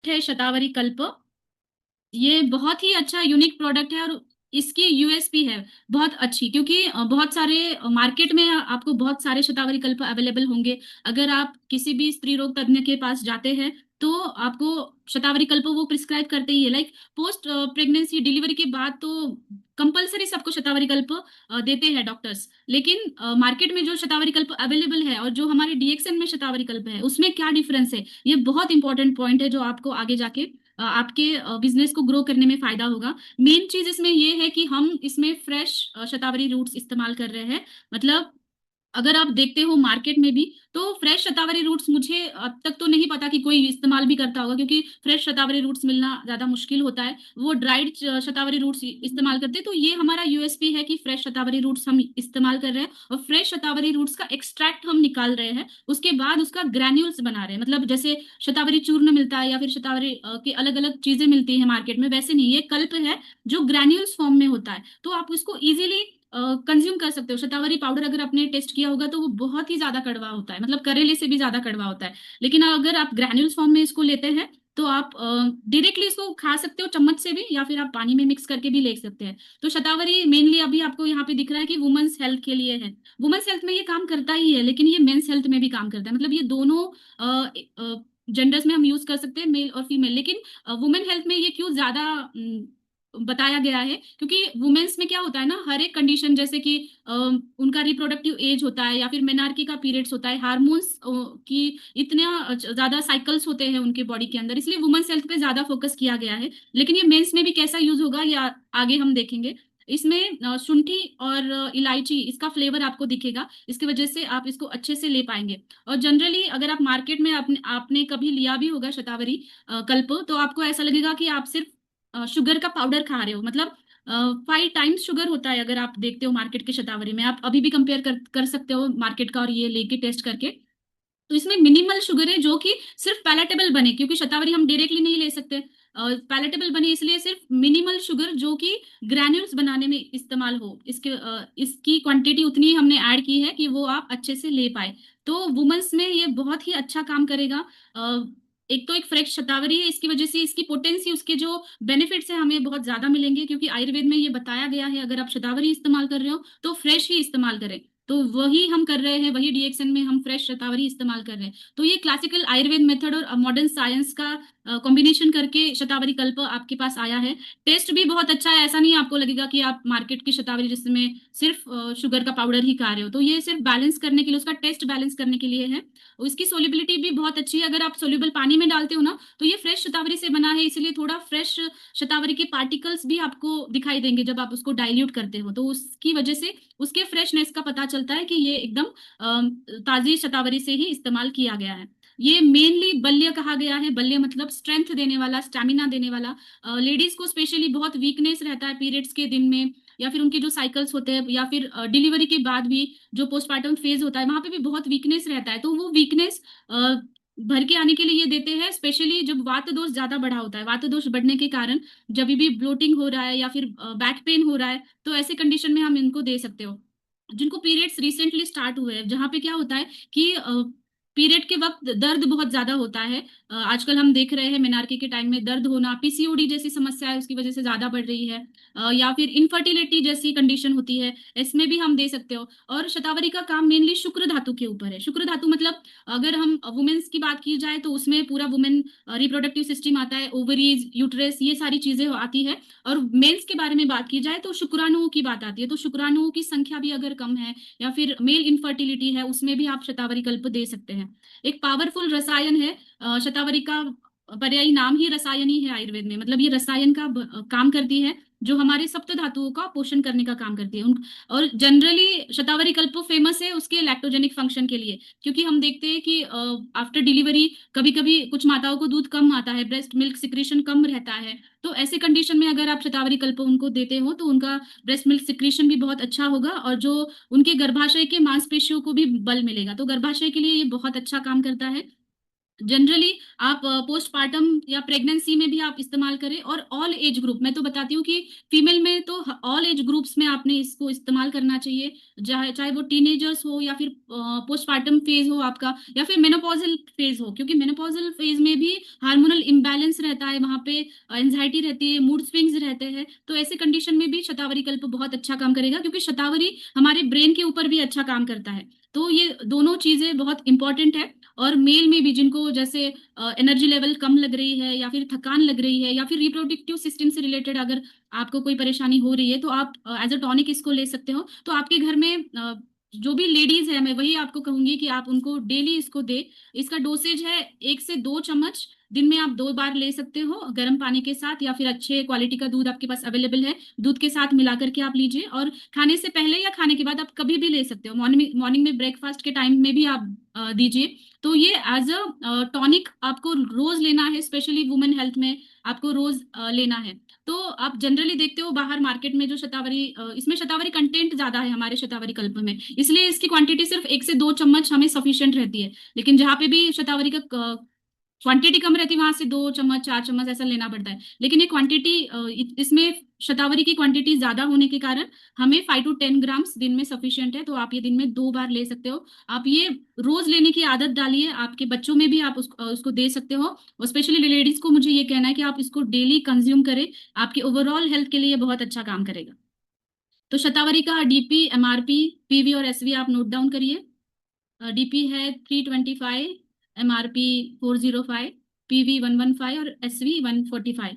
Product है शतावरी कल्प। ये बहुत ही अच्छा यूनिक प्रोडक्ट है और इसकी यूएसपी है बहुत अच्छी, क्योंकि बहुत सारे मार्केट में आपको बहुत सारे शतावरी कल्प अवेलेबल होंगे। अगर आप किसी भी स्त्री रोग तज्ञ के पास जाते हैं तो आपको शतावरी कल्प वो प्रिस्क्राइब करते ही है, लाइक पोस्ट प्रेगनेंसी डिलीवरी के बाद तो कंपलसरी सबको शतावरी कल्प देते हैं डॉक्टर्स। लेकिन मार्केट में जो शतावरी कल्प अवेलेबल है और जो हमारे डीएक्सएन में शतावरी कल्प है उसमें क्या डिफरेंस है, ये बहुत इंपॉर्टेंट पॉइंट है जो आपको आगे जाके आपके बिजनेस को ग्रो करने में फायदा होगा। मेन चीज इसमें ये है कि हम इसमें फ्रेश शतावरी रूट्स इस्तेमाल कर रहे हैं। मतलब अगर आप देखते हो मार्केट में भी तो फ्रेश शतावरी रूट्स मुझे अब तक तो नहीं पता कि कोई इस्तेमाल भी करता होगा, क्योंकि फ्रेश शतावरी रूट्स मिलना ज्यादा मुश्किल होता है। वो ड्राइड शतावरी रूट्स इस्तेमाल करते हैं। तो ये हमारा यूएसपी है कि फ्रेश शतावरी रूट्स हम इस्तेमाल कर रहे हैं और फ्रेश शतावरी रूट्स का एक्सट्रैक्ट हम निकाल रहे हैं। उसके बाद उसका ग्रैन्यूल्स बना रहे हैं। मतलब जैसे शतावरी चूर्ण मिलता है या फिर शतावरी की अलग अलग चीजें मिलती है मार्केट में, वैसे नहीं, ये कल्प है जो ग्रैन्यूल्स फॉर्म में होता है। तो आप इसको इजीली कंज्यूम कर सकते हो। शतावरी पाउडर अगर आपने टेस्ट किया होगा तो वो बहुत ही ज्यादा कड़वा होता है, मतलब करेले से भी ज्यादा कड़वा होता है। लेकिन अगर आप ग्रैन्यूल्स फॉर्म में इसको लेते हैं तो आप डायरेक्टली इसको खा सकते हो चम्मच से भी, या फिर आप पानी में मिक्स करके भी ले सकते हैं। तो शतावरी मेनली अभी आपको यहाँ पे दिख रहा है कि वुमेन्स हेल्थ के लिए है। वुमेन्स हेल्थ में ये काम करता ही है, लेकिन ये मेंस हेल्थ में भी काम करता है। मतलब ये दोनों जेंडर्स में हम यूज कर सकते हैं, मेल और फीमेल। लेकिन वुमेन हेल्थ में ये क्यों ज्यादा बताया गया है, क्योंकि वुमेन्स में क्या होता है ना, हर एक कंडीशन जैसे कि उनका रिप्रोडक्टिव एज होता है या फिर मेनार्की का पीरियड्स होता है, हार्मोन्स की इतने ज्यादा साइकिल्स होते हैं उनके बॉडी के अंदर, इसलिए वुमेन्स हेल्थ पे ज्यादा फोकस किया गया है। लेकिन ये मेंस में भी कैसा यूज होगा या आगे हम देखेंगे। इसमें शुंठी और इलायची इसका फ्लेवर आपको दिखेगा, इसकी वजह से आप इसको अच्छे से ले पाएंगे। और जनरली अगर आप मार्केट में आपने आपने कभी लिया भी होगा शतावरी कल्प, तो आपको ऐसा लगेगा कि आप सिर्फ शुगर का पाउडर खा रहे हो। मतलब 5 टाइम्स शुगर होता है अगर आप देखते हो मार्केट के शतावरी में। आप अभी भी कंपेयर कर सकते हो मार्केट का और ये लेके टेस्ट करके। तो इसमें मिनिमल शुगर है जो कि सिर्फ पैलेटेबल बने, क्योंकि शतावरी हम डायरेक्टली नहीं ले सकते। पैलेटेबल बने इसलिए सिर्फ मिनिमल शुगर जो कि ग्रैन्यूल्स बनाने में इस्तेमाल हो, इसकी क्वांटिटी उतनी हमने ऐड की है कि वो आप अच्छे से ले पाए। तो वुमेन्स में ये बहुत ही अच्छा काम करेगा। एक तो एक फ्रेश शतावरी है, इसकी वजह से इसकी पोटेंसी, उसके जो बेनिफिट्स है हमें बहुत ज्यादा मिलेंगे, क्योंकि आयुर्वेद में ये बताया गया है अगर आप शतावरी इस्तेमाल कर रहे हो तो फ्रेश ही इस्तेमाल करें। तो वही हम कर रहे हैं, वही डीएक्सएन में हम फ्रेश शतावरी इस्तेमाल कर रहे हैं। तो ये क्लासिकल आयुर्वेद मेथड और मॉडर्न साइंस का कॉम्बिनेशन करके शतावरी कल्प आपके पास आया है। टेस्ट भी बहुत अच्छा है, ऐसा नहीं आपको लगेगा कि आप मार्केट की शतावरी जिसमें सिर्फ शुगर का पाउडर ही खा रहे हो। तो ये सिर्फ बैलेंस करने के लिए, उसका टेस्ट बैलेंस करने के लिए है। और इसकी सोलिबिलिटी भी बहुत अच्छी है। अगर आप सोल्यूबल पानी में डालते हो ना तो ये फ्रेश शतावरी से बना है, इसलिए थोड़ा फ्रेश शतावरी के पार्टिकल्स भी आपको दिखाई देंगे जब आप उसको डाइल्यूट करते हो। तो उसकी वजह से उसके फ्रेशनेस का पता चलता है कि ये एकदम ताजी शतावरी से ही इस्तेमाल किया गया है। ये मेनली बल्य कहा गया है। बल्य मतलब स्ट्रेंथ देने वाला, स्टैमिना देने वाला। लेडीज को स्पेशली बहुत वीकनेस रहता है पीरियड्स के दिन में, या फिर उनके जो साइकिल्स होते हैं, या फिर डिलीवरी के बाद भी जो पोस्टमार्टम फेज होता है वहां पे भी बहुत वीकनेस रहता है। तो वो वीकनेस भर के आने के लिए ये देते हैं, स्पेशली जब वात दोष ज्यादा बढ़ा होता है। वात दोष बढ़ने के कारण जब भी ब्लोटिंग हो रहा है या फिर बैक पेन हो रहा है, तो ऐसे कंडीशन में हम इनको दे सकते हो। जिनको पीरियड्स रिसेंटली स्टार्ट हुए हैं, जहाँ पे क्या होता है कि पीरियड के वक्त दर्द बहुत ज्यादा होता है। आजकल हम देख रहे हैं मेनार्की के टाइम में दर्द होना, पीसीओडी जैसी समस्या है उसकी वजह से ज्यादा बढ़ रही है। या फिर इनफर्टिलिटी जैसी कंडीशन होती है, इसमें भी हम दे सकते हो। और शतावरी का काम मेनली शुक्र धातु के ऊपर है। शुक्र धातु मतलब अगर हम वुमेन्स की बात की जाए तो उसमें पूरा वुमेन रिप्रोडक्टिव सिस्टम आता है, ओवरीज, यूट्रस, ये सारी चीजें आती है। और मेंस के बारे में बात की जाए तो शुक्राणुओं की बात आती है। तो शुक्राणुओं की संख्या भी अगर कम है या फिर मेल इनफर्टिलिटी है, उसमें भी आप शतावरी कल्प दे सकते हैं। एक पावरफुल रसायन है शतावरी का। पर्यायी नाम ही रसायन ही है आयुर्वेद में। मतलब ये रसायन का काम करती है जो हमारे सप्त धातुओं का पोषण करने का काम करती है। और जनरली शतावरी कल्प फेमस है उसके लैक्टोजेनिक फंक्शन के लिए, क्योंकि हम देखते हैं कि आफ्टर डिलीवरी कभी कभी कुछ माताओं को दूध कम आता है, ब्रेस्ट मिल्क सिक्रीशन कम रहता है। तो ऐसे कंडीशन में अगर आप शतावरी कल्प उनको देते हो तो उनका ब्रेस्ट मिल्क सिक्रीशन भी बहुत अच्छा होगा, और जो उनके गर्भाशय के मांसपेशियों को भी बल मिलेगा। तो गर्भाशय के लिए ये बहुत अच्छा काम करता है। जनरली आप पोस्टपार्टम या प्रेगनेंसी में भी आप इस्तेमाल करें, और ऑल एज ग्रुप, मैं तो बताती हूँ कि फीमेल में तो ऑल एज ग्रुप्स में आपने इसको इस्तेमाल करना चाहिए, चाहे चाहे वो टीनेजर्स हो या फिर पोस्टपार्टम फेज हो आपका, या फिर मेनोपॉजल फेज हो, क्योंकि मेनोपॉजल फेज में भी हार्मोनल इम्बैलेंस रहता है, वहां पे एंजाइटी रहती है, मूड स्विंग्स रहते हैं, तो ऐसे कंडीशन में भी शतावरी कल्प बहुत अच्छा काम करेगा, क्योंकि शतावरी हमारे ब्रेन के ऊपर भी अच्छा काम करता है। तो ये दोनों चीजें बहुत इंपॉर्टेंट है। और मेल में भी जिनको जैसे एनर्जी लेवल कम लग रही है, या फिर थकान लग रही है, या फिर रिप्रोडक्टिव सिस्टम से रिलेटेड अगर आपको कोई परेशानी हो रही है, तो आप एज अ टॉनिक इसको ले सकते हो। तो आपके घर में जो भी लेडीज है, मैं वही आपको कहूंगी कि आप उनको डेली इसको दे। इसका डोसेज है 1 से 2 चम्मच, दिन में आप 2 बार ले सकते हो गर्म पानी के साथ, या फिर अच्छे क्वालिटी का दूध आपके पास अवेलेबल है, दूध के साथ मिला करके आप लीजिए। और खाने से पहले या खाने के बाद आप कभी भी ले सकते हो, मॉर्निंग मॉर्निंग में ब्रेकफास्ट के टाइम में भी आप दीजिए। तो ये एज अ टॉनिक आपको रोज लेना है, स्पेशली वुमेन हेल्थ में आपको रोज लेना है। तो आप जनरली देखते हो बाहर मार्केट में जो शतावरी, इसमें शतावरी कंटेंट ज्यादा है हमारे शतावरी कल्प में, इसलिए इसकी क्वांटिटी सिर्फ 1 से 2 चम्मच हमें सफिशिएंट रहती है। लेकिन जहाँ पे भी शतावरी का क्वांटिटी कम रहती है, वहां से 2 चम्मच 4 चम्मच ऐसा लेना पड़ता है। लेकिन ये क्वांटिटी, इसमें शतावरी की क्वांटिटी ज्यादा होने के कारण हमें 5 to 10 ग्राम्स दिन में सफिशिएंट है, तो आप ये दिन में 2 बार ले सकते हो। आप ये रोज लेने की आदत डालिए, आपके बच्चों में भी आप उसको दे सकते हो। और स्पेशली लेडीज को मुझे ये कहना है कि आप इसको डेली कंज्यूम करें, आपकी ओवरऑल हेल्थ के लिए बहुत अच्छा काम करेगा। तो शतावरी का डीपी, एमआरपी, पीवी और एसवी आप नोट डाउन करिए। डीपी है 325, एमआरपी 405, पीवी 115 और एसवी 145।